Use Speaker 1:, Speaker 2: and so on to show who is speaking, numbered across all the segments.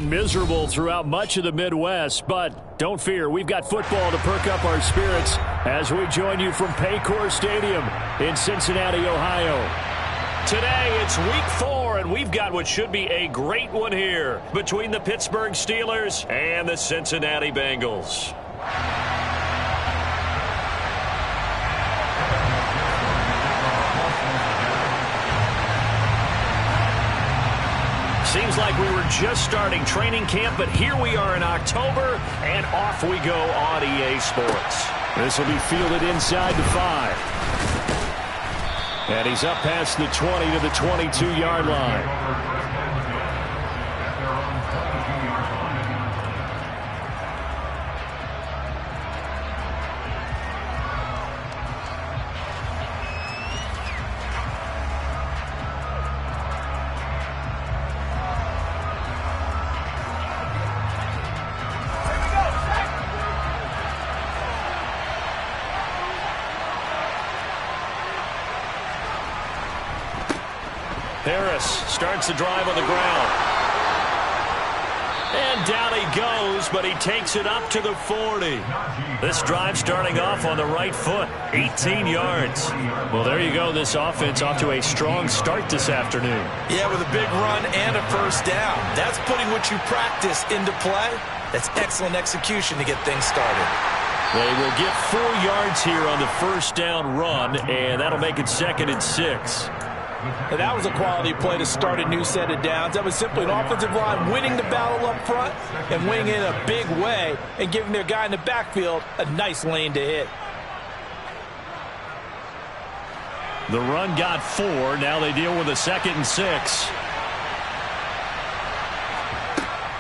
Speaker 1: been miserable throughout much of the Midwest, but don't fear, we've got football to perk up our spirits as we join you from Paycor Stadium in Cincinnati, Ohio. Today, it's week 4, and we've got what should be a great one here between the Pittsburgh Steelers and the Cincinnati Bengals. Seems like we were just starting training camp, but here we are in October, and off we go on EA Sports. This will be fielded inside the 5. And he's up past the 20 to the 22-yard line. Harris starts the drive on the ground. And down he goes, but he takes it up to the 40. This drive starting off on the right foot, 18 yards. Well, there you go. This offense off to a strong start this afternoon.
Speaker 2: Yeah, with a big run and a first down. That's putting what you practice into play. That's excellent execution to get things started.
Speaker 1: They will get 4 yards here on the first down run, and that'll make it 2nd and 6.
Speaker 2: And that was a quality play to start a new set of downs. That was simply an offensive line winning the battle up front and winning it in a big way and giving their guy in the backfield a nice lane to hit.
Speaker 1: The run got 4. Now they deal with a 2nd and 6.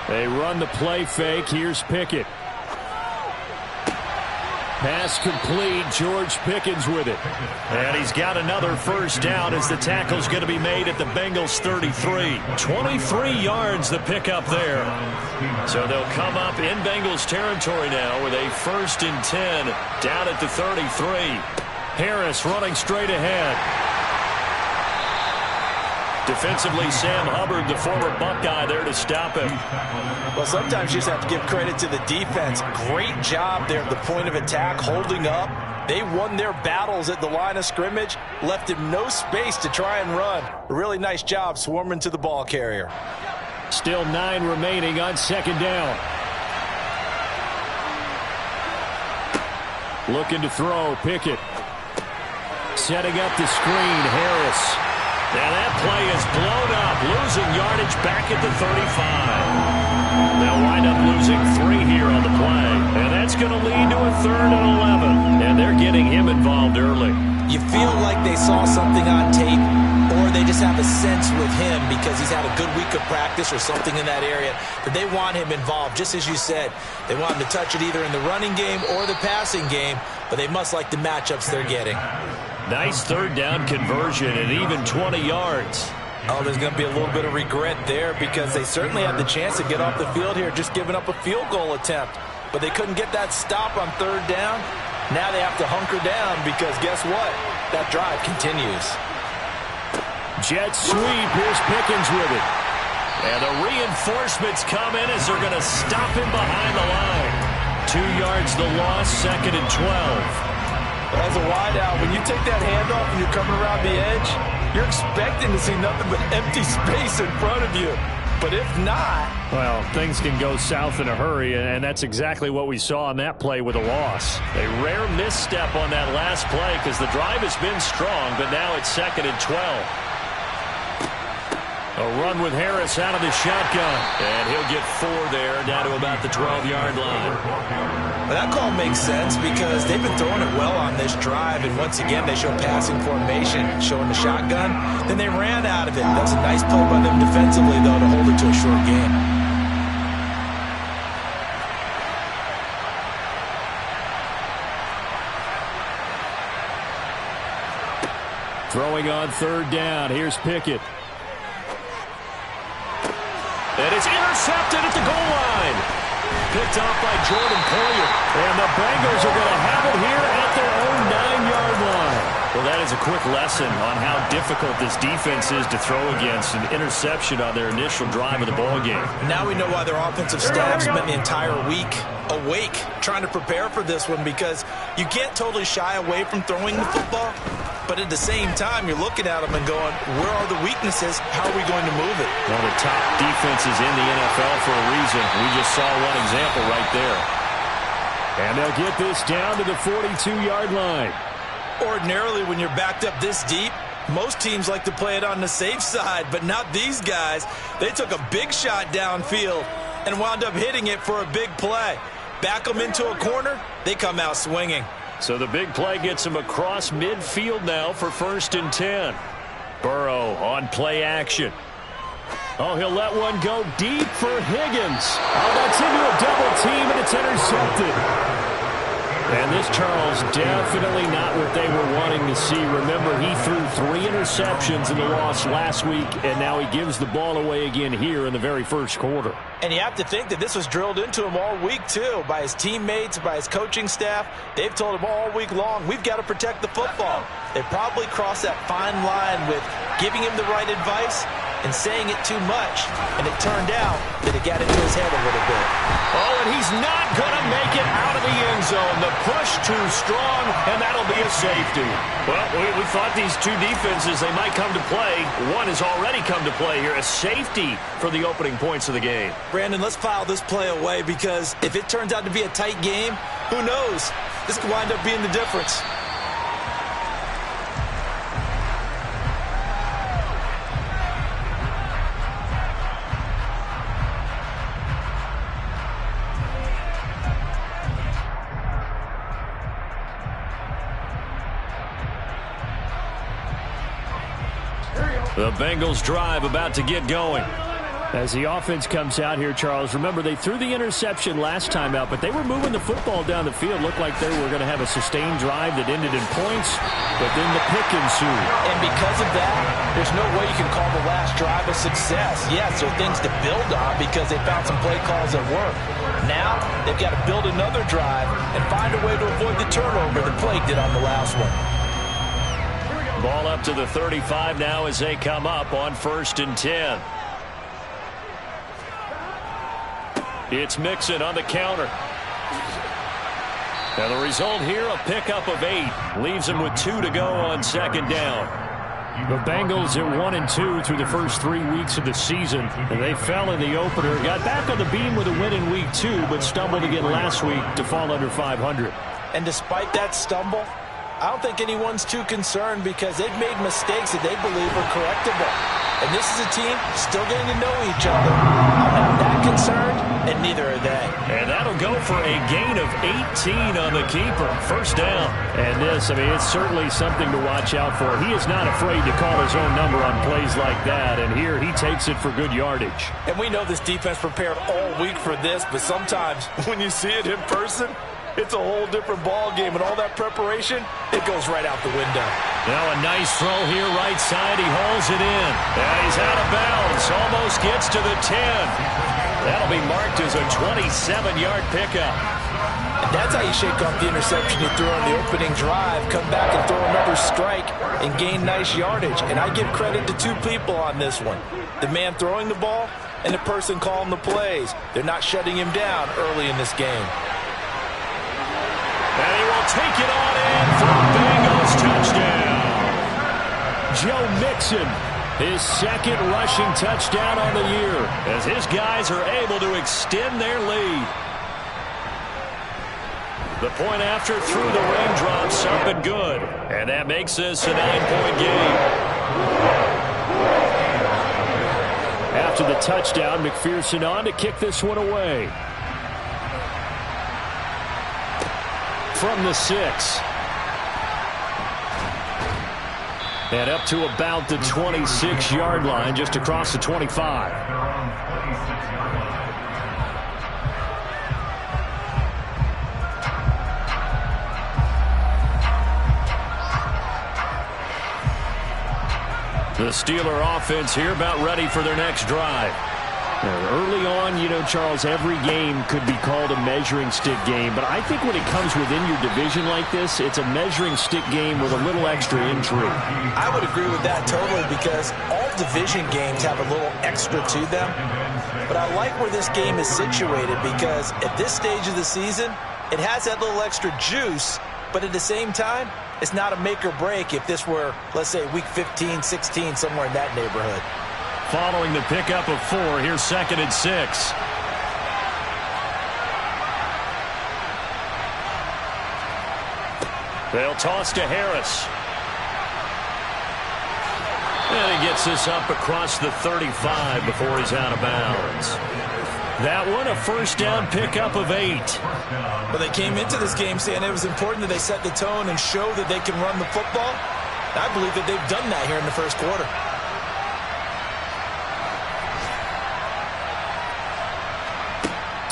Speaker 1: They run the play fake. Here's Pickett. Pass complete. George Pickens with it. And he's got another first down as the tackle's going to be made at the Bengals 33. 23 yards the pickup there. So they'll come up in Bengals territory now with a 1st and 10 down at the 33. Harris running straight ahead. Defensively, Sam Hubbard, the former Buckeye, there to stop him.
Speaker 2: Well, sometimes you just have to give credit to the defense. Great job there at the point of attack, holding up. They won their battles at the line of scrimmage, left him no space to try and run. A really nice job swarming to the ball carrier.
Speaker 1: Still 9 remaining on 2nd down. Looking to throw, Pickett. Setting up the screen, Harris. Now that play is blown up, losing yardage back at the 35. They'll wind up losing 3 here on the play, and that's going to lead to a 3rd and 11. And they're getting him involved early.
Speaker 2: You feel like they saw something on tape, or they just have a sense with him because he's had a good week of practice or something in that area that they want him involved. Just as you said, they want him to touch it either in the running game or the passing game, but they must like the matchups they're getting.
Speaker 1: Nice 3rd down conversion and even 20 yards.
Speaker 2: Oh, there's going to be a little bit of regret there because they certainly had the chance to get off the field here, just giving up a field goal attempt. But they couldn't get that stop on 3rd down. Now they have to hunker down because guess what? That drive continues.
Speaker 1: Jet sweep. Here's Pickens with it. And the reinforcements come in as they're going to stop him behind the line. 2 yards the loss, 2nd and 12.
Speaker 2: As a wideout, when you take that handoff and you're coming around the edge, you're expecting to see nothing but empty space in front of you. But if not...
Speaker 1: Well, things can go south in a hurry, and that's exactly what we saw on that play with a loss. A rare misstep on that last play because the drive has been strong, but now it's 2nd and 12. A run with Harris out of the shotgun. And he'll get 4 there, down to about the 12-yard line.
Speaker 2: Well, that call makes sense because they've been throwing it well on this drive. And once again, they show passing formation, showing the shotgun. Then they ran out of it. That's a nice play by them defensively, though, to hold it to a short game.
Speaker 1: Throwing on 3rd down. Here's Pickett. And it's intercepted at the goal line. Picked off by Jordan Poyer. And the Bengals are going to have it here at their own 9-yard line. Well, that is a quick lesson on how difficult this defense is to throw against. An interception on their initial drive of the ball game.
Speaker 2: Now we know why their offensive staff spent the entire week awake trying to prepare for this one, because you can't totally shy away from throwing the football, but at the same time you're looking at them and going, where are the weaknesses? How are we going to move it?
Speaker 1: One of the top defenses in the NFL for a reason. We just saw one example right there. And they'll get this down to the 42-yard line.
Speaker 2: Ordinarily, when you're backed up this deep, most teams like to play it on the safe side, but not these guys. They took a big shot downfield and wound up hitting it for a big play. Back them into a corner, they come out swinging.
Speaker 1: So the big play gets him across midfield now for 1st and 10. Burrow on play action. Oh, he'll let one go deep for Higgins. Oh, that's into a double team, and it's intercepted. And this, Charles, definitely not what they were wanting to see. Remember, he threw 3 interceptions in the loss last week, and now he gives the ball away again here in the very first quarter.
Speaker 2: And you have to think that this was drilled into him all week, too, by his teammates, by his coaching staff. They've told him all week long, we've got to protect the football. They probably crossed that fine line with giving him the right advice and saying it too much, and it turned out that it got into his head a little bit.
Speaker 1: Oh, and he's not going to make it out of the end zone. The push too strong, and that'll be a safety. Well, we thought these two defenses, they might come to play. One has already come to play here, a safety for the opening points of the game.
Speaker 2: Brandon, let's file this play away, because if it turns out to be a tight game, who knows? This could wind up being the difference.
Speaker 1: The Bengals drive about to get going. As the offense comes out here, Charles, remember they threw the interception last time out, but they were moving the football down the field. Looked like they were going to have a sustained drive that ended in points, but then the pick ensued.
Speaker 2: And because of that, there's no way you can call the last drive a success. Yes, there are things to build on because they found some play calls that work. Now, they've got to build another drive and find a way to avoid the turnover that plagued it on the last one.
Speaker 1: Ball up to the 35 now as they come up on 1st and 10. It's Mixon on the counter. And the result here, a pickup of 8. Leaves him with 2 to go on 2nd down. The Bengals at 1-2 through the first 3 weeks of the season. And they fell in the opener. Got back on the beam with a win in week 2, but stumbled again last week to fall under 500.
Speaker 2: And despite that stumble, I don't think anyone's too concerned, because they've made mistakes that they believe are correctable. And this is a team still getting to know each other. I'm not that concerned, and neither are they.
Speaker 1: And that'll go for a gain of 18 on the keeper. 1st down. And this, I mean, it's certainly something to watch out for. He is not afraid to call his own number on plays like that. And here he takes it for good yardage.
Speaker 2: And we know this defense prepared all week for this, but sometimes when you see it in person, it's a whole different ball game, and all that preparation, it goes right out the window.
Speaker 1: Now a nice throw here, right side. He hauls it in. And he's out of bounds. Almost gets to the 10. That'll be marked as a 27-yard pickup.
Speaker 2: And that's how you shake off the interception you threw on the opening drive. Come back and throw another strike and gain nice yardage. And I give credit to 2 people on this one. The man throwing the ball and the person calling the plays. They're not shutting him down early in this game.
Speaker 1: And he will take it on in for a Bengals touchdown. Joe Mixon, his 2nd rushing touchdown on the year, as his guys are able to extend their lead. The point after through the raindrops up and good. And that makes this a 9-point game. After the touchdown, McPherson on to kick this one away. From the 6. And up to about the 26-yard line, just across the 25. The Steeler offense here about ready for their next drive. Early on, you know, Charles, every game could be called a measuring stick game. But I think when it comes within your division like this, it's a measuring stick game with a little extra intrigue.
Speaker 2: I would agree with that totally because all division games have a little extra to them. But I like where this game is situated because at this stage of the season, it has that little extra juice. But at the same time, it's not a make or break if this were, let's say, week 15, 16, somewhere in that neighborhood.
Speaker 1: Following the pickup of 4, here's 2nd and 6. They'll toss to Harris. And he gets this up across the 35 before he's out of bounds. That one, a first down pickup of 8.
Speaker 2: Well, they came into this game saying it was important that they set the tone and show that they can run the football. I believe that they've done that here in the first quarter.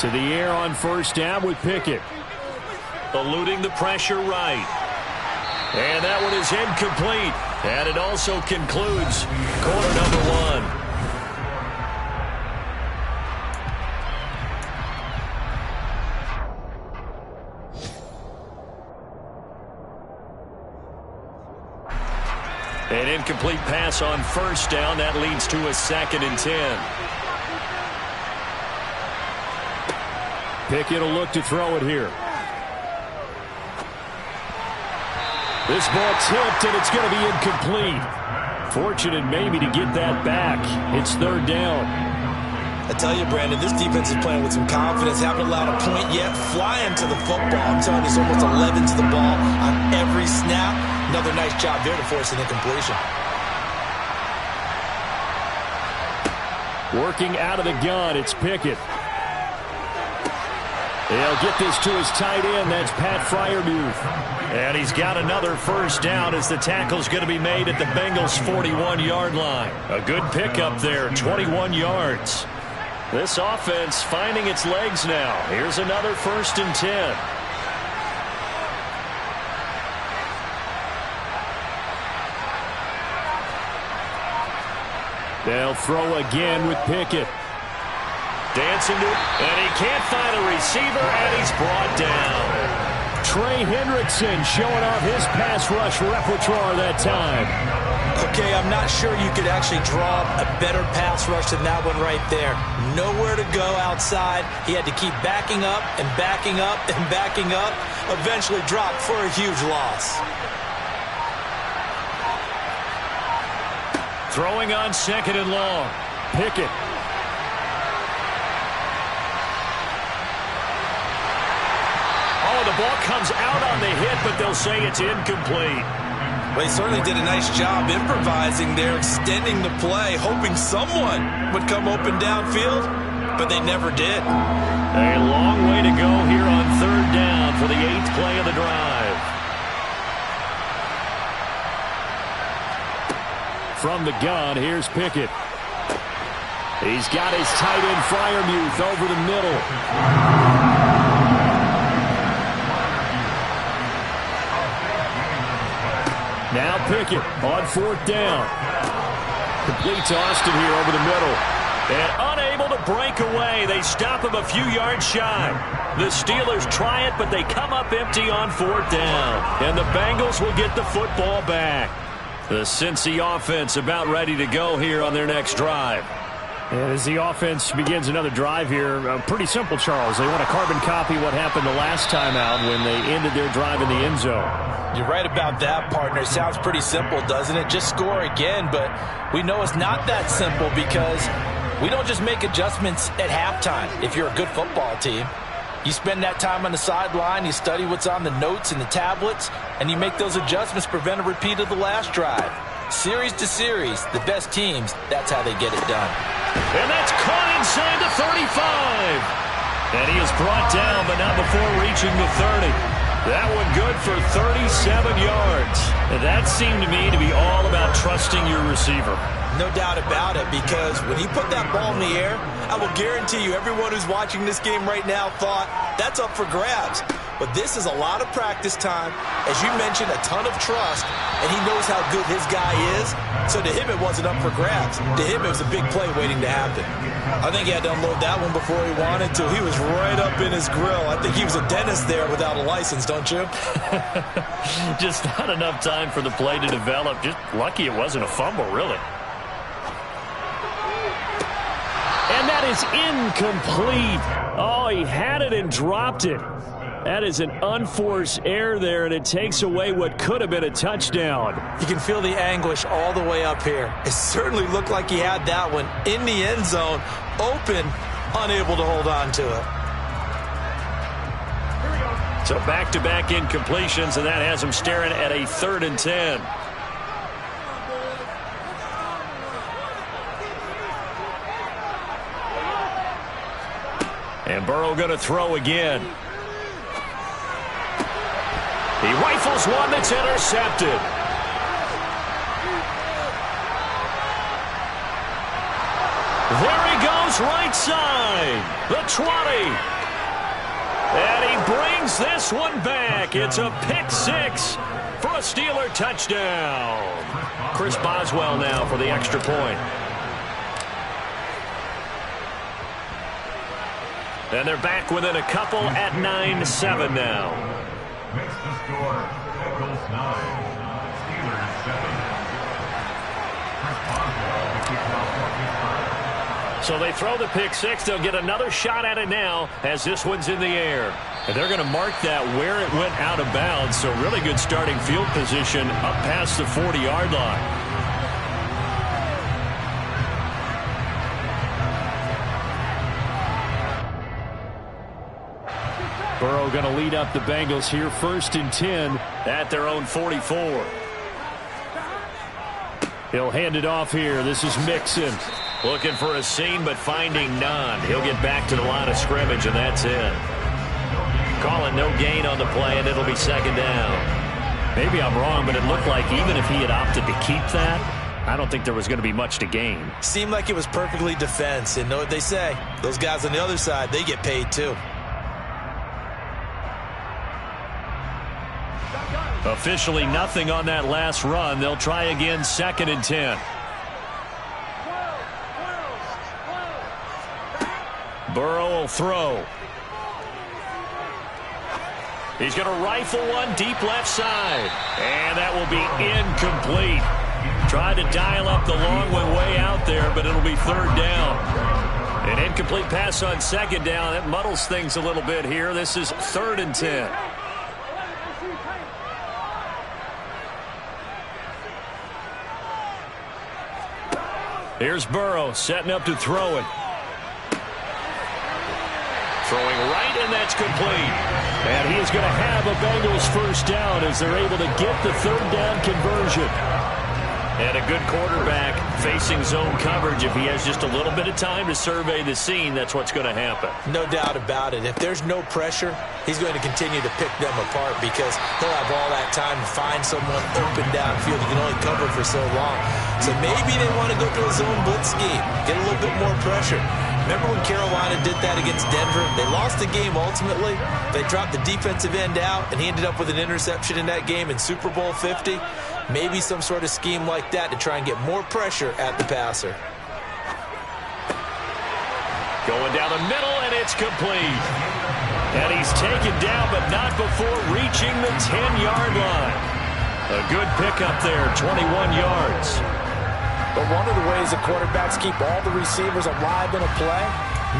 Speaker 1: To the air on first down with Pickett. Eluding the pressure right. And that one is incomplete. And it also concludes quarter number 1. An incomplete pass on first down. That leads to a 2nd and 10. Pickett will look to throw it here. This ball tipped, and it's going to be incomplete. Fortunate maybe to get that back. It's 3rd down.
Speaker 2: I tell you, Brandon, this defense is playing with some confidence. Haven't allowed a point yet. Flying to the football. I'm telling you, it's almost 11 to the ball on every snap. Another nice job there to force an incompletion.
Speaker 1: Working out of the gun, it's Pickett. He'll get this to his tight end. That's Pat Freiermuth. And he's got another first down as the tackle's going to be made at the Bengals' 41-yard line. A good pickup there, 21 yards. This offense finding its legs now. Here's another 1st and 10. They'll throw again with Pickett. Dancing to it, and he can't find a receiver, and he's brought down. Trey Hendrickson showing off his pass rush repertoire that time.
Speaker 2: Okay, I'm not sure you could actually draw a better pass rush than that one right there. Nowhere to go outside. He had to keep backing up and backing up and backing up. Eventually dropped for a huge loss.
Speaker 1: Throwing on 2nd and long. Pickett. Oh, the ball comes out on the hit, but they'll say it's incomplete.
Speaker 2: Well, he certainly did a nice job improvising there, extending the play, hoping someone would come open downfield, but they never did.
Speaker 1: A long way to go here on 3rd down for the 8th play of the drive. From the gun, here's Pickett. He's got his tight end Freiermuth over the middle. Now Pickett on 4th down. Complete to Austin here over the middle. And unable to break away. They stop him a few yards shy. The Steelers try it, but they come up empty on 4th down. And the Bengals will get the football back. The Cincy offense about ready to go here on their next drive. And as the offense begins another drive here, pretty simple, Charles. They want to carbon copy what happened the last time out when they ended their drive in the end zone.
Speaker 2: You're right about that, partner. It sounds pretty simple, doesn't it? Just score again, but we know it's not that simple because we don't just make adjustments at halftime if you're a good football team. You spend that time on the sideline, you study what's on the notes and the tablets, and you make those adjustments to prevent a repeat of the last drive. Series to series, the best teams, that's how they get it done.
Speaker 1: And that's caught inside the 35. And he is brought down, but not before reaching the 30. That one good for 37 yards. And that seemed to me to be all about trusting your receiver.
Speaker 2: No doubt about it, because when he put that ball in the air, I will guarantee you everyone who's watching this game right now thought that's up for grabs. But this is a lot of practice time. As you mentioned, a ton of trust. and he knows how good his guy is. So to him, it wasn't up for grabs. To him, it was a big play waiting to happen. I think he had to unload that one before he wanted to. He was right up in his grill. I think he was a dentist there without a license, don't you?
Speaker 1: Just not enough time for the play to develop. Just lucky it wasn't a fumble, really. And that is incomplete. Oh, he had it and dropped it. That is an unforced error there, and it takes away what could have been a touchdown.
Speaker 2: You can feel the anguish all the way up here. It certainly looked like he had that one in the end zone, open, unable to hold on to it.
Speaker 1: So back-to-back incompletions, and that has him staring at a 3rd and 10. And Burrow going to throw again. He rifles one that's intercepted. There he goes, right side. The 20. And he brings this one back. It's a pick 6 for a Steeler touchdown. Chris Boswell now for the extra point. And they're back within a couple at 9-7 now.
Speaker 3: Makes the score Bengals 9, Steelers 7.
Speaker 1: So they throw the pick 6. They'll get another shot at it now as this one's in the air. And they're going to mark that where it went out of bounds. So really good starting field position up past the 40-yard line. Burrow going to lead up the Bengals here, 1st and 10 at their own 44. He'll hand it off here. This is Mixon. Looking for a seam, but finding none. He'll get back to the line of scrimmage, and that's it. Calling no gain on the play, and it'll be 2nd down. Maybe I'm wrong, but it looked like even if he had opted to keep that, I don't think there was going to be much to gain.
Speaker 2: Seemed like it was perfectly defense, and know what they say. Those guys on the other side, they get paid too.
Speaker 1: Officially nothing on that last run. They'll try again, 2nd and 10. Burrow will throw. He's going to rifle one deep left side. And that will be incomplete. Tried to dial up the long one way out there, but it'll be 3rd down. An incomplete pass on 2nd down. That muddles things a little bit here. This is 3rd and 10. Here's Burrow setting up to throw it. Throwing right, and that's complete. And he is going to have a Bengals 1st down as they're able to get the 3rd down conversion. And a good quarterback facing zone coverage. If he has just a little bit of time to survey the scene, that's what's going to happen.
Speaker 2: No doubt about it. If there's no pressure, he's going to continue to pick them apart because he'll have all that time to find someone open downfield. He can only cover for so long. So maybe they want to go to a zone blitz scheme, get a little bit more pressure. Remember when Carolina did that against Denver? They lost the game ultimately. They dropped the defensive end out, and he ended up with an interception in that game in Super Bowl 50. Maybe some sort of scheme like that to try and get more pressure at the passer.
Speaker 1: Going down the middle, and it's complete. And he's taken down, but not before reaching the 10-yard line. A good pickup there, 21 yards.
Speaker 2: But one of the ways the quarterbacks keep all the receivers alive in a play,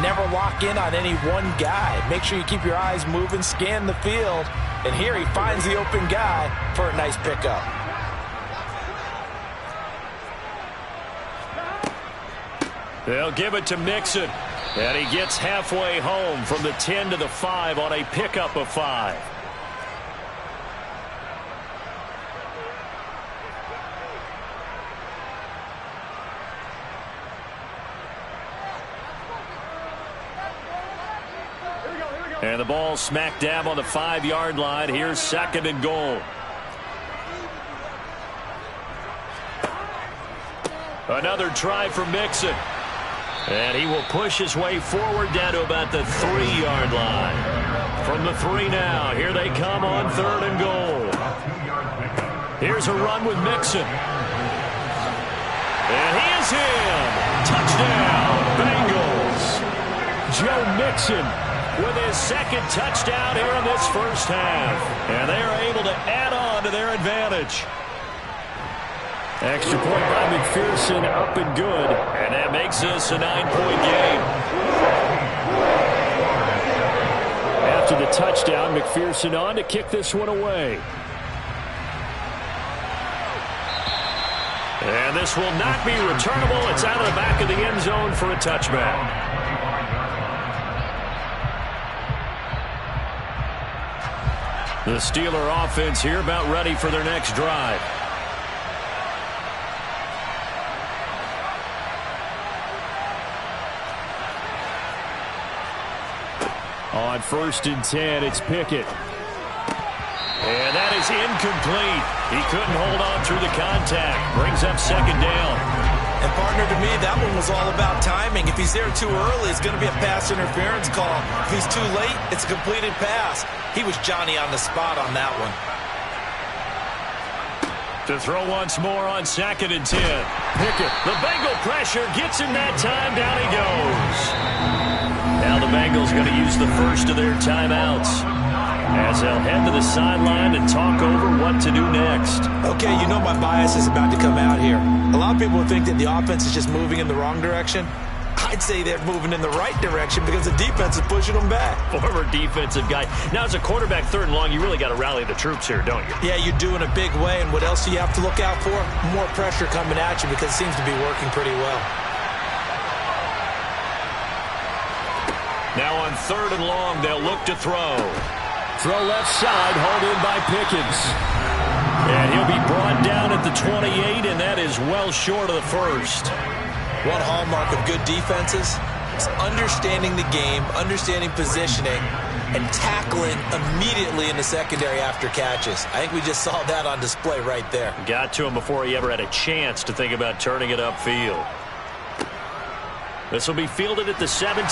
Speaker 2: never lock in on any one guy. Make sure you keep your eyes moving, scan the field. And here he finds the open guy for a nice pickup.
Speaker 1: They'll give it to Mixon. And he gets halfway home from the 10 to the 5 on a pickup of 5. And the ball smack dab on the 5-yard line. Here's 2nd and goal. Another try for Mixon. And he will push his way forward down to about the 3-yard line. From the 3 now, here they come on 3rd and goal. Here's a run with Mixon. And he is in. Touchdown, Bengals. Joe Mixon with his second touchdown here in this first half. And they are able to add on to their advantage. Extra point by McPherson, up and good. And that makes this a 9-point game. After the touchdown, McPherson on to kick this one away. And this will not be returnable. It's out of the back of the end zone for a touchback. The Steeler offense here about ready for their next drive. On 1st and 10, it's Pickett. And that is incomplete. He couldn't hold on through the contact. Brings up 2nd down.
Speaker 2: And, partner, to me, that one was all about timing. If he's there too early, it's going to be a pass interference call. If he's too late, it's a completed pass. He was Johnny on the spot on that one.
Speaker 1: To throw once more on 2nd and 10. Pickett. The Bengal pressure gets him that time. Down he goes. Now the Bengals going to use the first of their timeouts as they'll head to the sideline and talk over what to do next.
Speaker 2: Okay, you know my bias is about to come out here. A lot of people think that the offense is just moving in the wrong direction. I'd say they're moving in the right direction because the defense is pushing them back.
Speaker 1: Former defensive guy. Now, as a quarterback 3rd and long, you really got to rally the troops here, don't you?
Speaker 2: Yeah, you do in a big way. And what else do you have to look out for? More pressure coming at you because it seems to be working pretty well.
Speaker 1: Now on 3rd and long, they'll look to throw. Throw left side, hauled in by Pickens. And he'll be brought down at the 28, and that is well short of the first.
Speaker 2: One hallmark of good defenses is understanding the game, understanding positioning, and tackling immediately in the secondary after catches. I think we just saw that on display right there.
Speaker 1: Got to him before he ever had a chance to think about turning it upfield. This will be fielded at the 17.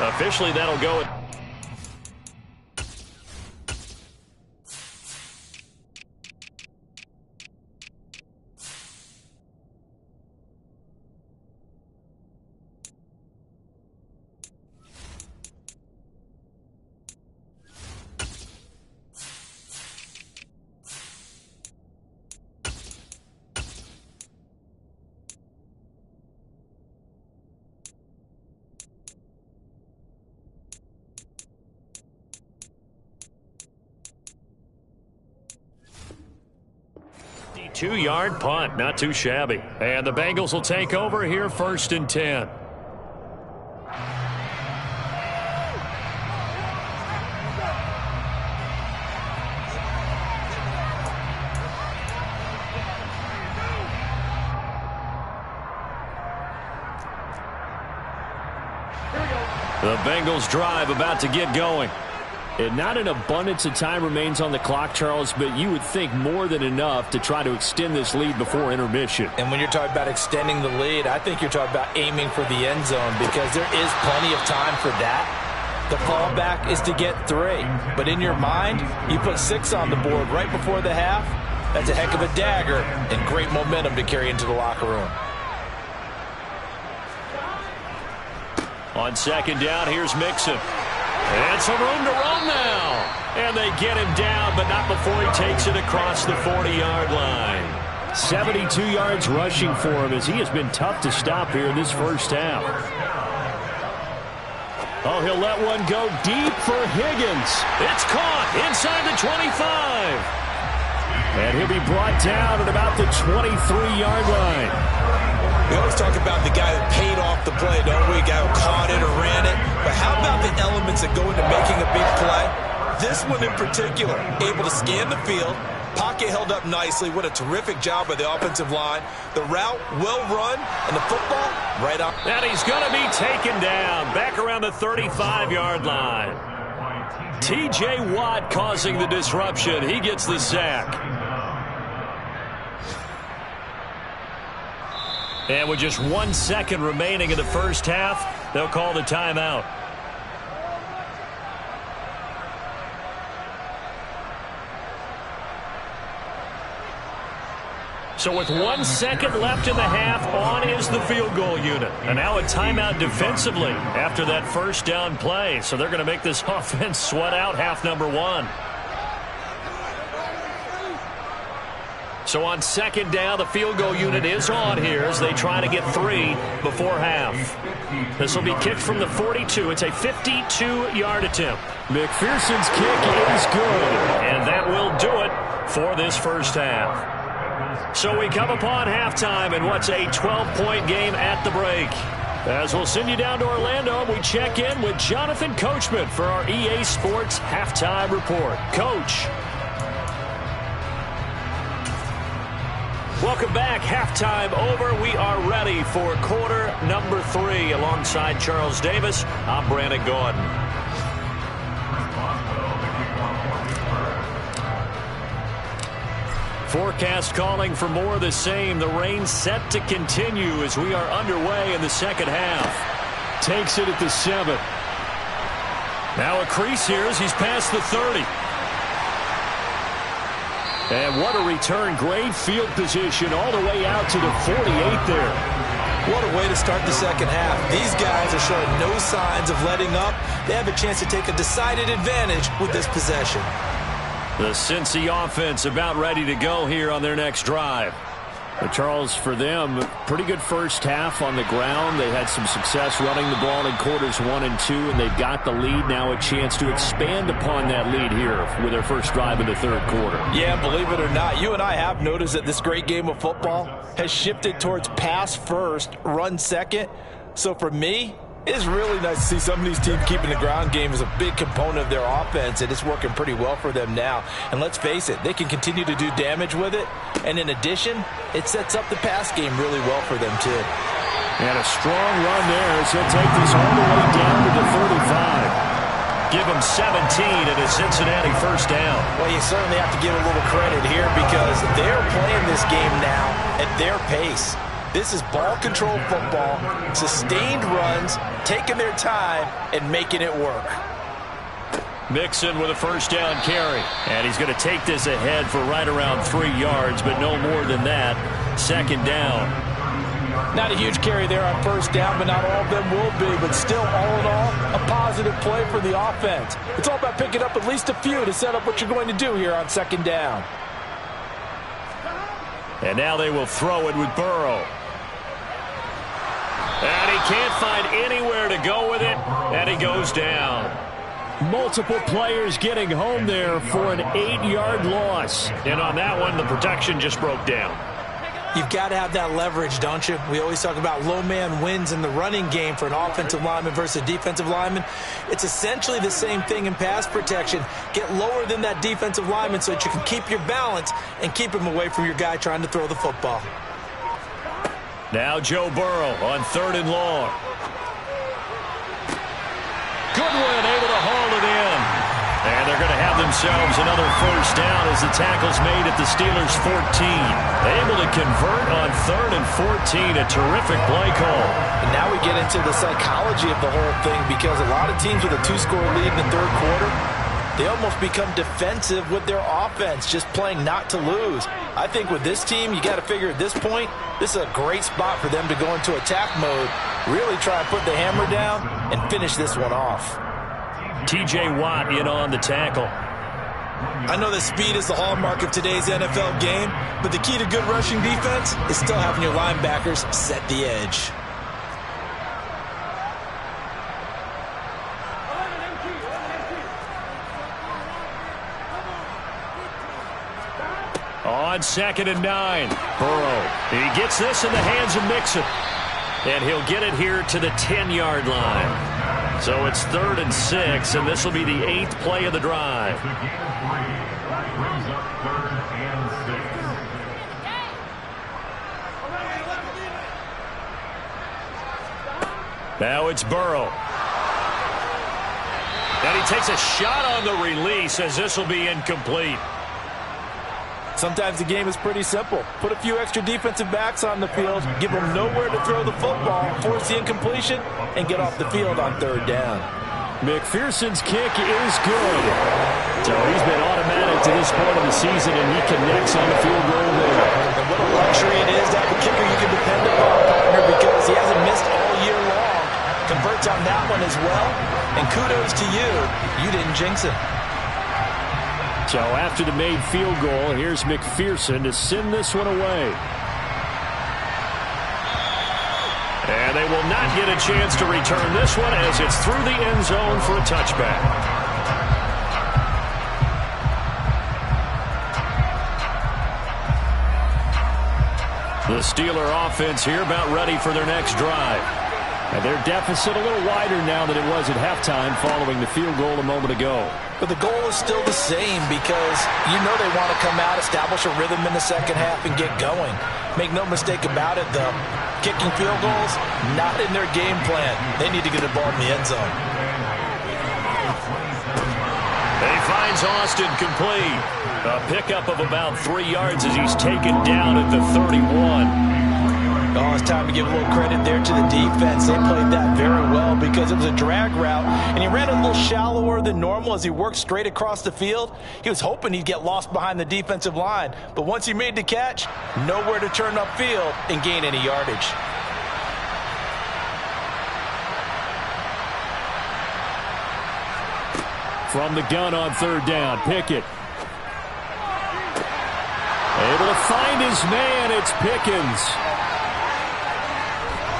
Speaker 1: Officially, that'll go at... Two-yard punt, not too shabby. And the Bengals will take over here 1st and 10. The Bengals drive about to get going. And not an abundance of time remains on the clock, Charles, but you would think more than enough to try to extend this lead before intermission.
Speaker 2: And when you're talking about extending the lead, I think you're talking about aiming for the end zone because there is plenty of time for that. The fallback is to get 3. But in your mind, you put 6 on the board right before the half. That's a heck of a dagger and great momentum to carry into the locker room.
Speaker 1: On 2nd down, here's Mixon. And some room to run now. And they get him down, but not before he takes it across the 40-yard line. 72 yards rushing for him as he has been tough to stop here in this first half. Oh, he'll let one go deep for Higgins. It's caught inside the 25. And he'll be brought down at about the 23-yard line.
Speaker 2: We always talk about the guy who paid off the play, don't we? A guy who caught it or ran it. But how about the elements that go into making a big play? This one in particular, able to scan the field. Pocket held up nicely. What a terrific job by the offensive line. The route, well run, and the football, right on.
Speaker 1: And he's going to be taken down back around the 35-yard line. T.J. Watt causing the disruption. He gets the sack. And with just 1 second remaining in the first half, they'll call the timeout. So with 1 second left in the half, on is the field goal unit. And now a timeout defensively after that first down play. So they're going to make this offense sweat out half number 1. So on second down, the field goal unit is on here as they try to get 3 before half. This will be kicked from the 42. It's a 52-yard attempt. McPherson's kick is good, and that will do it for this first half. So we come upon halftime in what's a 12-point game at the break. As we'll send you down to Orlando, we check in with Jonathan Coachman for our EA Sports Halftime Report. Coach. Welcome back. Halftime over. We are ready for quarter number 3. Alongside Charles Davis, I'm Brandon Gordon. Forecast calling for more of the same. The rain set to continue as we are underway in the second half. Takes it at the 7. Now a crease here as he's past the 30. And what a return. Great field position all the way out to the 48 there.
Speaker 2: What a way to start the second half. These guys are showing no signs of letting up. They have a chance to take a decided advantage with this possession.
Speaker 1: The Cincy offense about ready to go here on their next drive. But Charles, for them, pretty good first half on the ground. They had some success running the ball in quarters 1 and 2, and they've got the lead. Now a chance to expand upon that lead here with their first drive in the third quarter.
Speaker 2: Yeah, believe it or not, you and I have noticed that this great game of football has shifted towards pass first, run second. So for me, it's really nice to see some of these teams keeping the ground game as a big component of their offense, and it's working pretty well for them now. And let's face it, they can continue to do damage with it. And in addition, it sets up the pass game really well for them, too.
Speaker 1: And a strong run there as he'll take this all the way down to the 35. Give him 17 at a Cincinnati first down.
Speaker 2: Well, you certainly have to give a little credit here because they're playing this game now at their pace. This is ball control football, sustained runs, taking their time, and making it work.
Speaker 1: Mixon with a first down carry. And he's going to take this ahead for right around 3 yards, but no more than that. Second down.
Speaker 2: Not a huge carry there on first down, but not all of them will be. But still, all in all, a positive play for the offense. It's all about picking up at least a few to set up what you're going to do here on second down.
Speaker 1: And now they will throw it with Burrow. And he can't find anywhere to go with it, and he goes down. Multiple players getting home there for an 8-yard loss. And on that one, the protection just broke down.
Speaker 2: You've got to have that leverage, don't you? We always talk about low man wins in the running game for an offensive lineman versus a defensive lineman. It's essentially the same thing in pass protection. Get lower than that defensive lineman so that you can keep your balance and keep him away from your guy trying to throw the football.
Speaker 1: Now Joe Burrow on 3rd and long. Goodwin able to haul it in. And they're going to have themselves another first down as the tackle's made at the Steelers' 14. Able to convert on 3rd and 14. A terrific play call.
Speaker 2: And now we get into the psychology of the whole thing because a lot of teams with a 2-score lead in the third quarter, they almost become defensive with their offense, just playing not to lose. I think with this team, you got to figure at this point, this is a great spot for them to go into attack mode, really try and put the hammer down and finish this one off.
Speaker 1: T.J. Watt in on the tackle.
Speaker 2: I know that speed is the hallmark of today's NFL game, but the key to good rushing defense is still having your linebackers set the edge.
Speaker 1: On 2nd and 9, Burrow. He gets this in the hands of Mixon. And he'll get it here to the 10-yard line. So it's 3rd and 6, and this will be the 8th play of the drive.
Speaker 3: Brings up 3rd and 6.
Speaker 1: Now it's Burrow. And he takes a shot on the release as this will be incomplete.
Speaker 2: Sometimes the game is pretty simple. Put a few extra defensive backs on the field, give them nowhere to throw the football, force the incompletion, and get off the field on 3rd down.
Speaker 1: McPherson's kick is good. So he's been automatic to this point of the season, and he connects on the field goal there.
Speaker 2: And what a kudos to you. You didn't jinx it.
Speaker 1: So after the made field goal, here's McPherson to send this one away. And they will not get a chance to return this one as it's through the end zone for a touchback. The Steeler offense here about ready for their next drive. And their deficit a little wider now than it was at halftime following the field goal a moment ago.
Speaker 2: But the goal is still the same because you know they want to come out, establish a rhythm in the second half, and get going. Make no mistake about it, though. Kicking field goals, not in their game plan. They need to get the ball in the end zone.
Speaker 1: He finds Austin complete. A pickup of about 3 yards as he's taken down at the 31.
Speaker 2: Oh, it's time to give a little credit there to the defense. They played that very well because it was a drag route, and he ran a little shallower than normal as he worked straight across the field. He was hoping he'd get lost behind the defensive line, but once he made the catch, nowhere to turn upfield and gain any yardage.
Speaker 1: From the gun on third down, Pickett. Able to find his man, it's Pickens.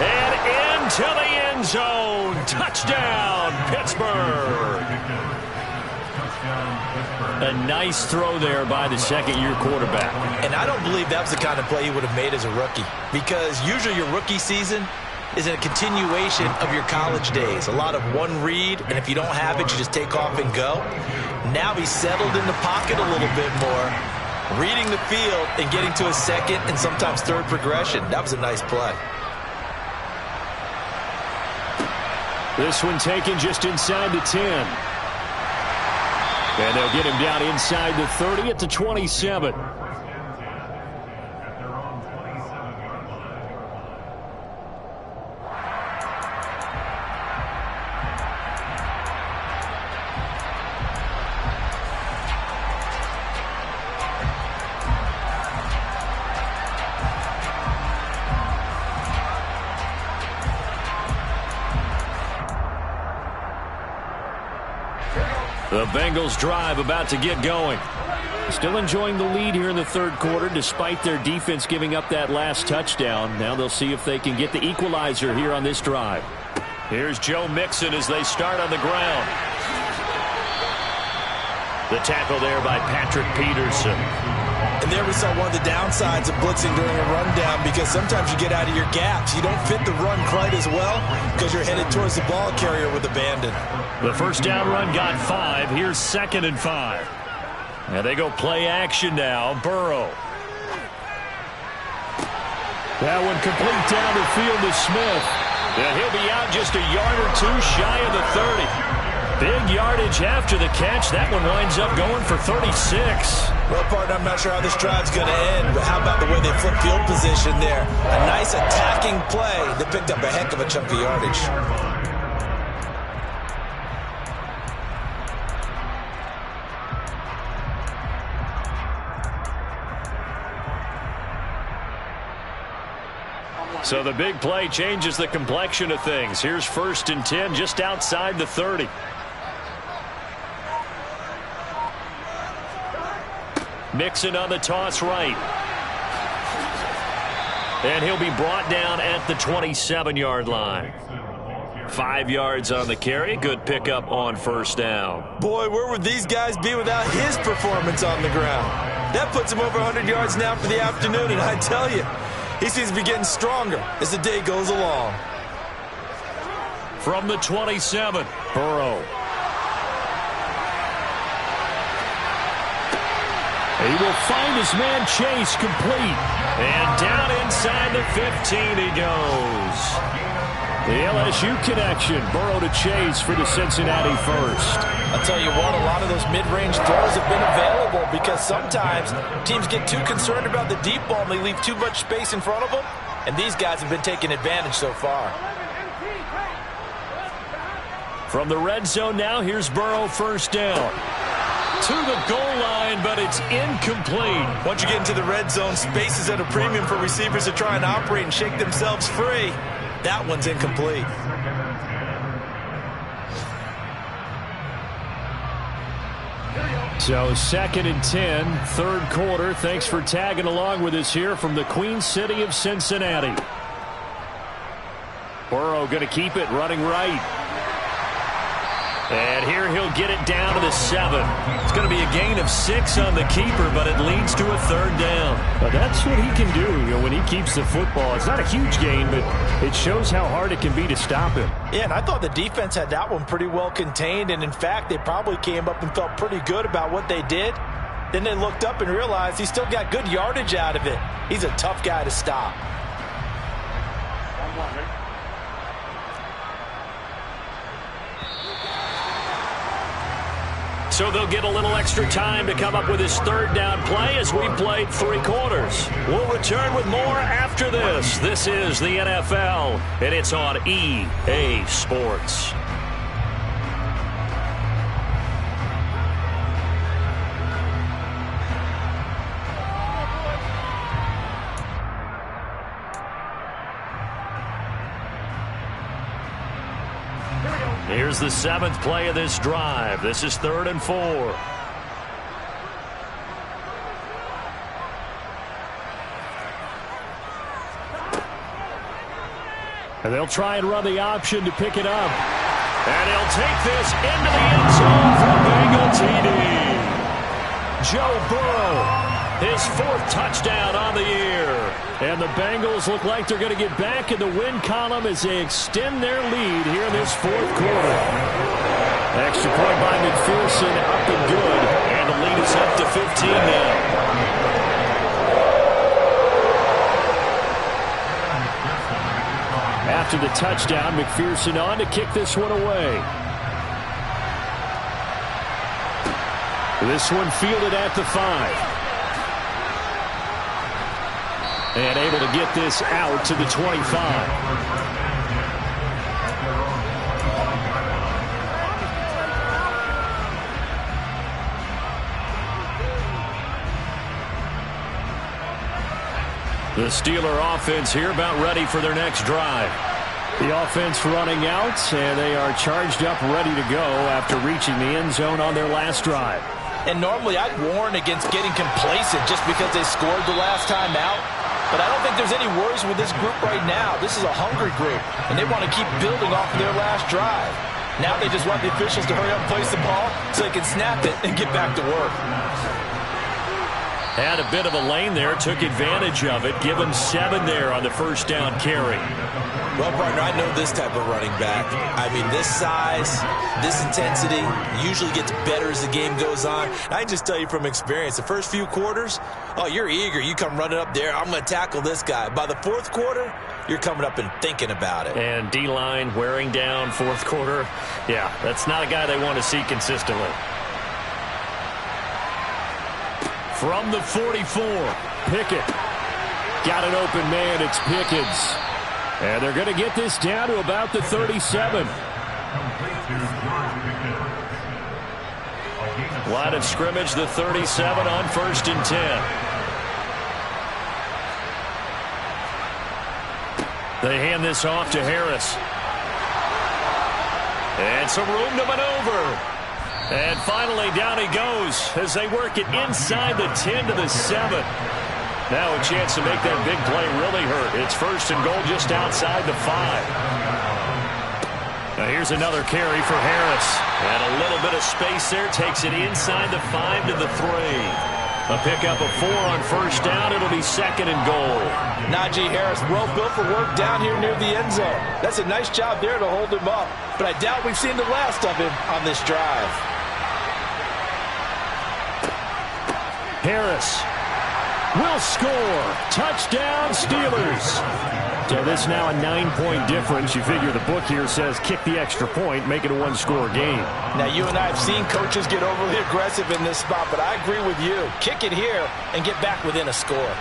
Speaker 1: And into the end zone. Touchdown, Pittsburgh. A nice throw there by the second-year quarterback.
Speaker 2: And I don't believe that was the kind of play he would have made as a rookie, because usually your rookie season is a continuation of your college days. A lot of one read, and if you don't have it, you just take off and go. Now he's settled in the pocket a little bit more, reading the field and getting to a second and sometimes third progression. That was a nice play.
Speaker 1: This one taken just inside the 10. And they'll get him down inside the 30 at the 27. The Bengals drive about to get going. Still enjoying the lead here in the third quarter despite their defense giving up that last touchdown. Now they'll see if they can get the equalizer here on this drive. Here's Joe Mixon as they start on the ground. The tackle there by Patrick Peterson.
Speaker 2: And there we saw one of the downsides of blitzing during a rundown, because sometimes you get out of your gaps. You don't fit the run quite as well because you're headed towards the ball carrier with abandon.
Speaker 1: The first down run got 5. Here's 2nd and 5. And they go play action now. Burrow. That one complete down the field to Smith. And he'll be out just a yard or two shy of the 30. Big yardage after the catch. That one winds up going for 36.
Speaker 2: Well, partner, I'm not sure how this drive's going to end, but how about the way they flip field position there? A nice attacking play that picked up a heck of a chunk of yardage.
Speaker 1: So the big play changes the complexion of things. Here's 1st and 10 just outside the 30. Mixon on the toss right. And he'll be brought down at the 27-yard line. 5 yards on the carry. Good pickup on first down.
Speaker 2: Boy, where would these guys be without his performance on the ground? That puts him over 100 yards now for the afternoon, and I tell you, he seems to be getting stronger as the day goes along.
Speaker 1: From the 27, Burrow. He will find his man Chase complete. And down inside the 15 he goes. The LSU connection. Burrow to Chase for the Cincinnati first.
Speaker 2: I'll tell you what, a lot of those mid-range throws have been available because sometimes teams get too concerned about the deep ball and they leave too much space in front of them. And these guys have been taking advantage so far.
Speaker 1: From the red zone now, here's Burrow, first down. To the goal line, but it's incomplete.
Speaker 2: Once you get into the red zone, space is at a premium for receivers to try and operate and shake themselves free. That one's incomplete.
Speaker 1: So 2nd and 10, third quarter. Thanks for tagging along with us here from the Queen City of Cincinnati. Burrow going to keep it, running right. And here he'll get it down to the 7. It's going to be a gain of 6 on the keeper, but it leads to a third down.
Speaker 4: But that's what he can do, when he keeps the football. It's not a huge gain, but it shows how hard it can be to stop him.
Speaker 2: Yeah, and I thought the defense had that one pretty well contained, and in fact, they probably came up and felt pretty good about what they did. Then they looked up and realized he still got good yardage out of it. He's a tough guy to stop.
Speaker 1: So they'll get a little extra time to come up with his third down play as we played 3 quarters. We'll return with more after this. This is the NFL, and it's on EA Sports. Here's the 7th play of this drive. This is 3rd and 4. And they'll try and run the option to pick it up. And he'll take this into the end zone for Bengal TD. Joe Burrow, his 4th touchdown on the year. And the Bengals look like they're going to get back in the win column as they extend their lead here in this 4th quarter. Extra point by McPherson, up and good. And the lead is up to 15 now. After the touchdown, McPherson on to kick this one away. This one fielded at the 5. And able to get this out to the 25. The Steeler offense here about ready for their next drive. The offense running out, and they are charged up, ready to go after reaching the end zone on their last drive.
Speaker 2: And normally I'd warn against getting complacent just because they scored the last time out. But I don't think there's any worries with this group right now. This is a hungry group, and they want to keep building off of their last drive. Now they just want the officials to hurry up and place the ball so they can snap it and get back to work.
Speaker 1: Had a bit of a lane there, took advantage of it. Give him 7 there on the first down carry.
Speaker 2: Well, partner, I know this type of running back. I mean, this size, this intensity usually gets better as the game goes on. I can just tell you from experience, the first few quarters, oh, you're eager. You come running up there, I'm going to tackle this guy. By the 4th quarter, you're coming up and thinking about it.
Speaker 1: And D-line wearing down 4th quarter. Yeah, that's not a guy they want to see consistently. From the 44, Pickett. Got an open man, it's Pickens. And they're going to get this down to about the 37. Line of scrimmage, the 37 on 1st and 10. They hand this off to Harris. And some room to maneuver. And finally down he goes as they work it inside the 10 to the 7. Now a chance to make that big play really hurt. It's 1st and goal just outside the 5. Now here's another carry for Harris. And a little bit of space there. Takes it inside the 5 to the 3. A pickup of 4 on 1st down. It'll be 2nd and goal.
Speaker 2: Najee Harris, well built for work down here near the end zone. That's a nice job there to hold him up. But I doubt we've seen the last of him on this drive.
Speaker 1: Harris will score. Touchdown, Steelers. So this now a 9-point difference. You figure the book here says kick the extra point, make it a 1-score game.
Speaker 2: Now, you and I have seen coaches get overly aggressive in this spot, but I agree with you. Kick it here and get back within a score.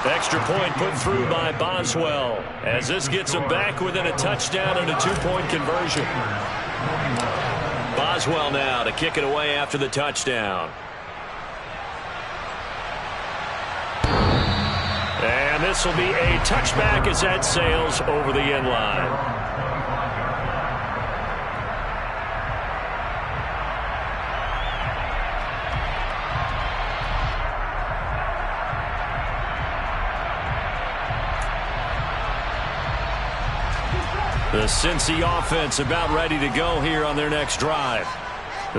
Speaker 1: Extra point put through by Boswell as this gets him back within a touchdown and a 2-point conversion. Boswell now to kick it away after the touchdown. And this will be a touchback as that sails over the end line. The Cincy offense about ready to go here on their next drive.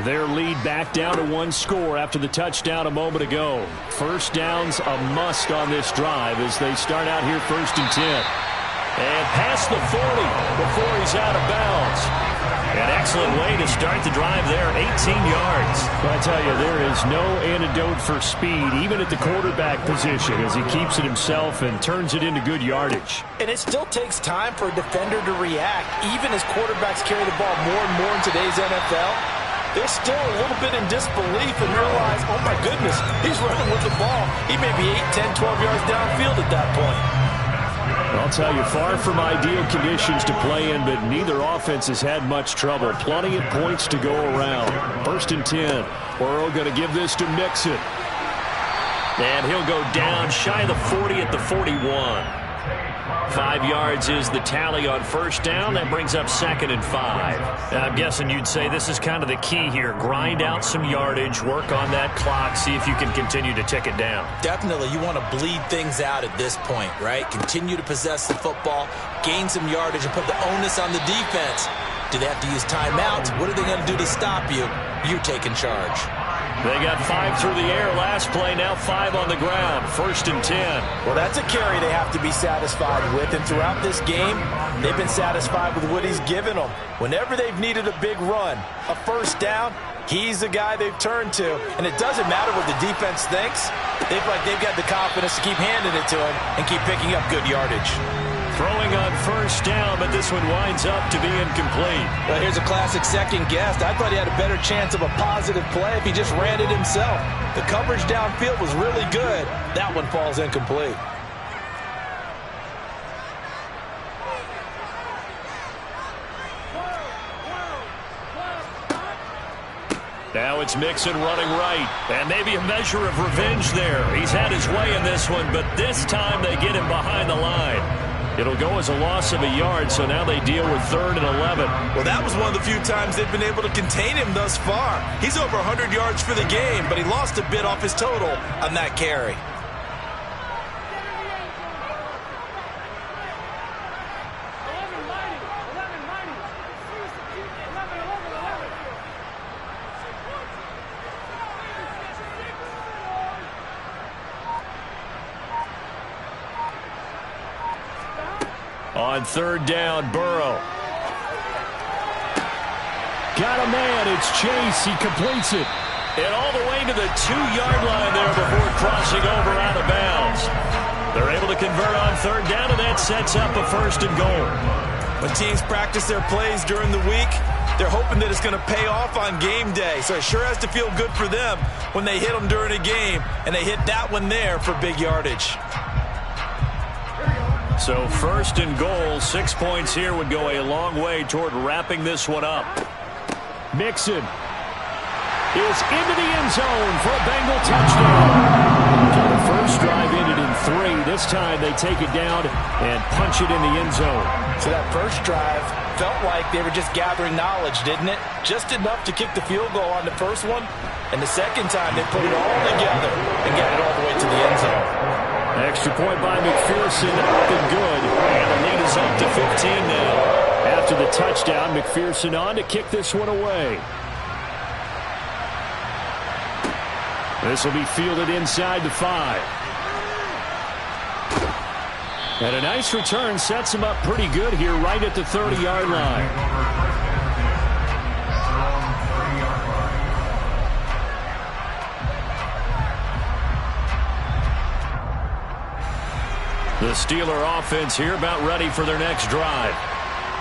Speaker 4: Their lead back down to 1 score after the touchdown a moment ago. First down's a must on this drive as they start out here 1st and 10.
Speaker 1: And past the 40 before he's out of bounds. An excellent way to start the drive there, 18 yards.
Speaker 4: But I tell you, there is no antidote for speed, even at the quarterback position, as he keeps it himself and turns it into good yardage.
Speaker 2: And it still takes time for a defender to react, even as quarterbacks carry the ball more and more in today's NFL. They're still a little bit in disbelief and realize, oh my goodness, he's running with the ball. He may be 8, 10, 12 yards downfield at that point.
Speaker 4: I'll tell you, far from ideal conditions to play in, but neither offense has had much trouble. Plenty of points to go around. 1st and 10. Burrow going to give this to Mixon.
Speaker 1: And he'll go down shy of the 40 at the 41. 5 yards is the tally on first down. That brings up 2nd and 5. Now, I'm guessing you'd say this is kind of the key here. Grind out some yardage, work on that clock, see if you can continue to tick it down.
Speaker 2: Definitely, you want to bleed things out at this point, right? Continue to possess the football, gain some yardage, and put the onus on the defense. Do they have to use timeouts? What are they going to do to stop you? You taking charge.
Speaker 1: They got 5 through the air last play, now 5 on the ground. 1st and 10.
Speaker 2: Well, that's a carry they have to be satisfied with. And throughout this game, they've been satisfied with what he's given them. Whenever they've needed a big run, a first down, he's the guy they've turned to. And it doesn't matter what the defense thinks. They've got the confidence to keep handing it to him and keep picking up good yardage.
Speaker 1: Throwing on first down, but this one winds up to be incomplete.
Speaker 2: Well, here's a classic second guess. I thought he had a better chance of a positive play if he just ran it himself. The coverage downfield was really good. That one falls incomplete.
Speaker 1: Now it's Mixon running right. And maybe a measure of revenge there. He's had his way in this one, but this time they get him behind the line. It'll go as a loss of a yard, so now they deal with 3rd and 11.
Speaker 2: Well, that was one of the few times they've been able to contain him thus far. He's over 100 yards for the game, but he lost a bit off his total on that carry.
Speaker 1: On 3rd down, Burrow.
Speaker 4: Got a man. It's Chase. He completes it.
Speaker 1: And all the way to the 2-yard line there before crossing over out of bounds. They're able to convert on 3rd down, and that sets up a 1st and goal.
Speaker 2: When teams practice their plays during the week, they're hoping that it's going to pay off on game day. So it sure has to feel good for them when they hit them during a game, and they hit that one there for big yardage.
Speaker 1: So 1st and goal, 6 points here would go a long way toward wrapping this one up.
Speaker 4: Mixon is into the end zone for a Bengal touchdown. So the first drive ended in 3. This time they take it down and punch it in the end zone.
Speaker 2: So that first drive felt like they were just gathering knowledge, didn't it? Just enough to kick the field goal on the first one. And the second time they put it all together and got it all the way to the end zone.
Speaker 4: Extra point by McPherson, up and good.
Speaker 1: And the lead is up to 15 now.
Speaker 4: After the touchdown, McPherson on to kick this one away. This will be fielded inside the 5. And a nice return sets him up pretty good here right at the 30-yard line.
Speaker 1: The Steeler offense here about ready for their next drive.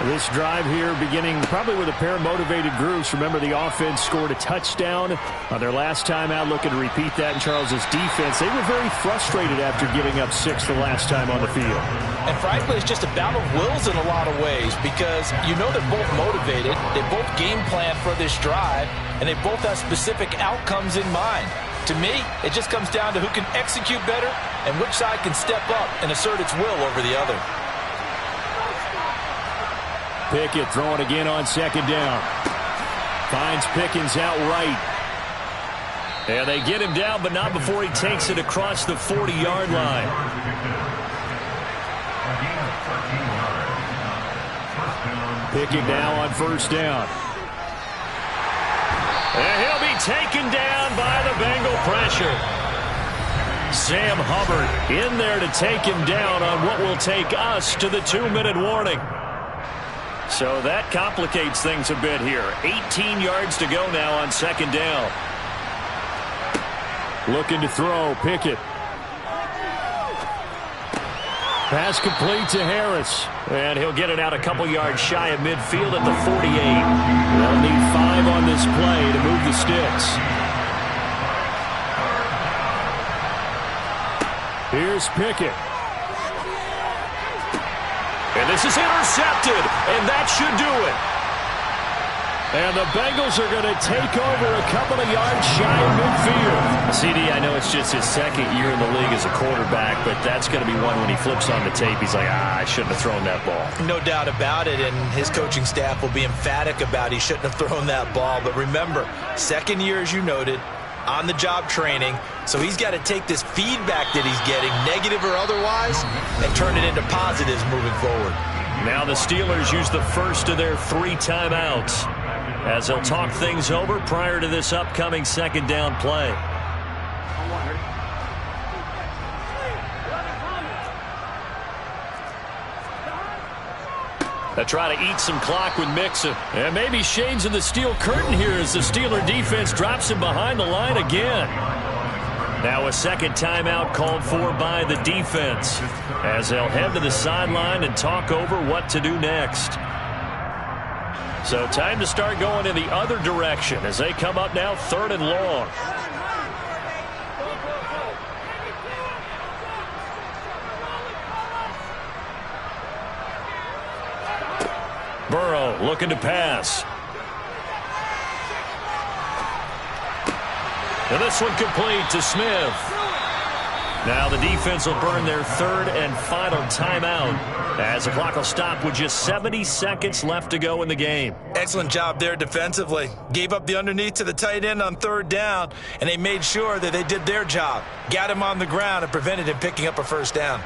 Speaker 4: This drive here beginning probably with a pair of motivated groups. Remember, the offense scored a touchdown on their last time out, looking to repeat that in Charles's defense. They were very frustrated after giving up 6 the last time on the field.
Speaker 2: And frankly, it's just a battle of wills in a lot of ways because you know they're both motivated. They both game plan for this drive, and they both have specific outcomes in mind. To me, it just comes down to who can execute better and which side can step up and assert its will over the other.
Speaker 4: Pickett throwing again on 2nd down. Finds Pickens out right.
Speaker 1: And they get him down, but not before he takes it across the 40-yard line.
Speaker 3: Again, 13 yards. 1st down.
Speaker 4: Pickett now on first down.
Speaker 1: And he'll be taken down by the Bengal pressure. Sam Hubbard in there to take him down on what will take us to the 2-minute warning. So that complicates things a bit here. 18 yards to go now on second down.
Speaker 4: Looking to throw, Pickett. Pass complete to Harris.
Speaker 1: And he'll get it out a couple yards shy of midfield at the 48.
Speaker 4: They'll need 5 on this play to move the sticks. Here's Pickett.
Speaker 1: And this is intercepted, and that should do it.
Speaker 4: And the Bengals are going to take over a couple of yards shy of midfield.
Speaker 1: CD, I know it's just his second year in the league as a quarterback, but that's going to be one when he flips on the tape, he's like, I shouldn't have thrown that ball.
Speaker 2: No doubt about it, and his coaching staff will be emphatic about he shouldn't have thrown that ball. But remember, second year, as you noted, on-the-job training, so he's got to take this feedback that he's getting, negative or otherwise, and turn it into positives moving forward.
Speaker 1: Now the Steelers use the first of their 3 timeouts as they'll talk things over prior to this upcoming second down play. They try to eat some clock with Mixon. And maybe shades of the steel curtain here as the Steeler defense drops him behind the line again. Now a second timeout called for by the defense as they'll head to the sideline and talk over what to do next. So time to start going in the other direction as they come up now 3rd and long. Burrow looking to pass. And this one complete to Smith. Now the defense will burn their 3rd and final timeout as the clock will stop with just 70 seconds left to go in the game.
Speaker 2: Excellent job there defensively. Gave up the underneath to the tight end on 3rd down, and they made sure that they did their job. Got him on the ground and prevented him picking up a first down.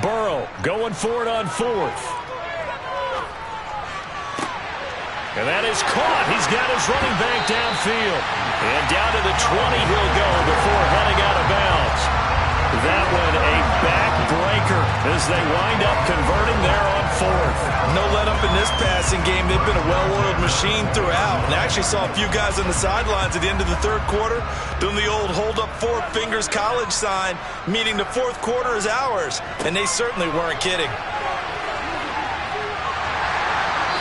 Speaker 1: Burrow going for it on 4th. And that is caught. He's got his running back downfield. And down to the 20 he'll go before heading out of bounds. That one a backbreaker as they wind up converting there on 4th.
Speaker 2: No let up in this passing game. They've been a well-oiled machine throughout. And I actually saw a few guys on the sidelines at the end of the 3rd quarter doing the old hold up 4 fingers college sign, meaning the 4th quarter is ours. And they certainly weren't kidding.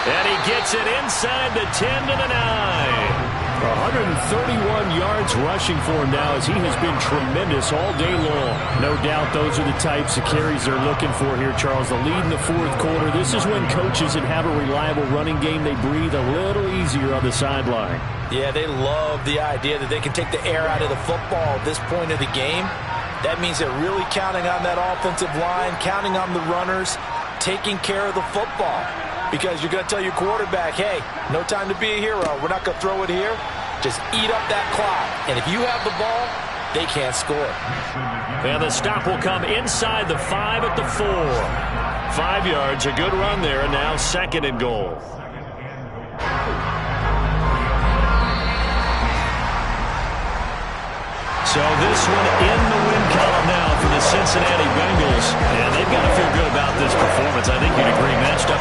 Speaker 1: And he gets it inside the 10 to the 9.
Speaker 4: 131 yards rushing for him now as he has been tremendous all day long. No doubt those are the types of carries they're looking for here, Charles. The lead in the 4th quarter. This is when coaches that have a reliable running game, they breathe a little easier on the sideline.
Speaker 2: Yeah, they love the idea that they can take the air out of the football at this point of the game. That means they're really counting on that offensive line, counting on the runners, taking care of the football. Because you're going to tell your quarterback, hey, no time to be a hero. We're not going to throw it here. Just eat up that clock. And if you have the ball, they can't score.
Speaker 1: And the stop will come inside the 5 at the 4. 5 yards, a good run there, and now 2nd and goal. So this one in the win column now for the Cincinnati Bengals. And they've got to feel good about this performance. I think you'd agree, matched up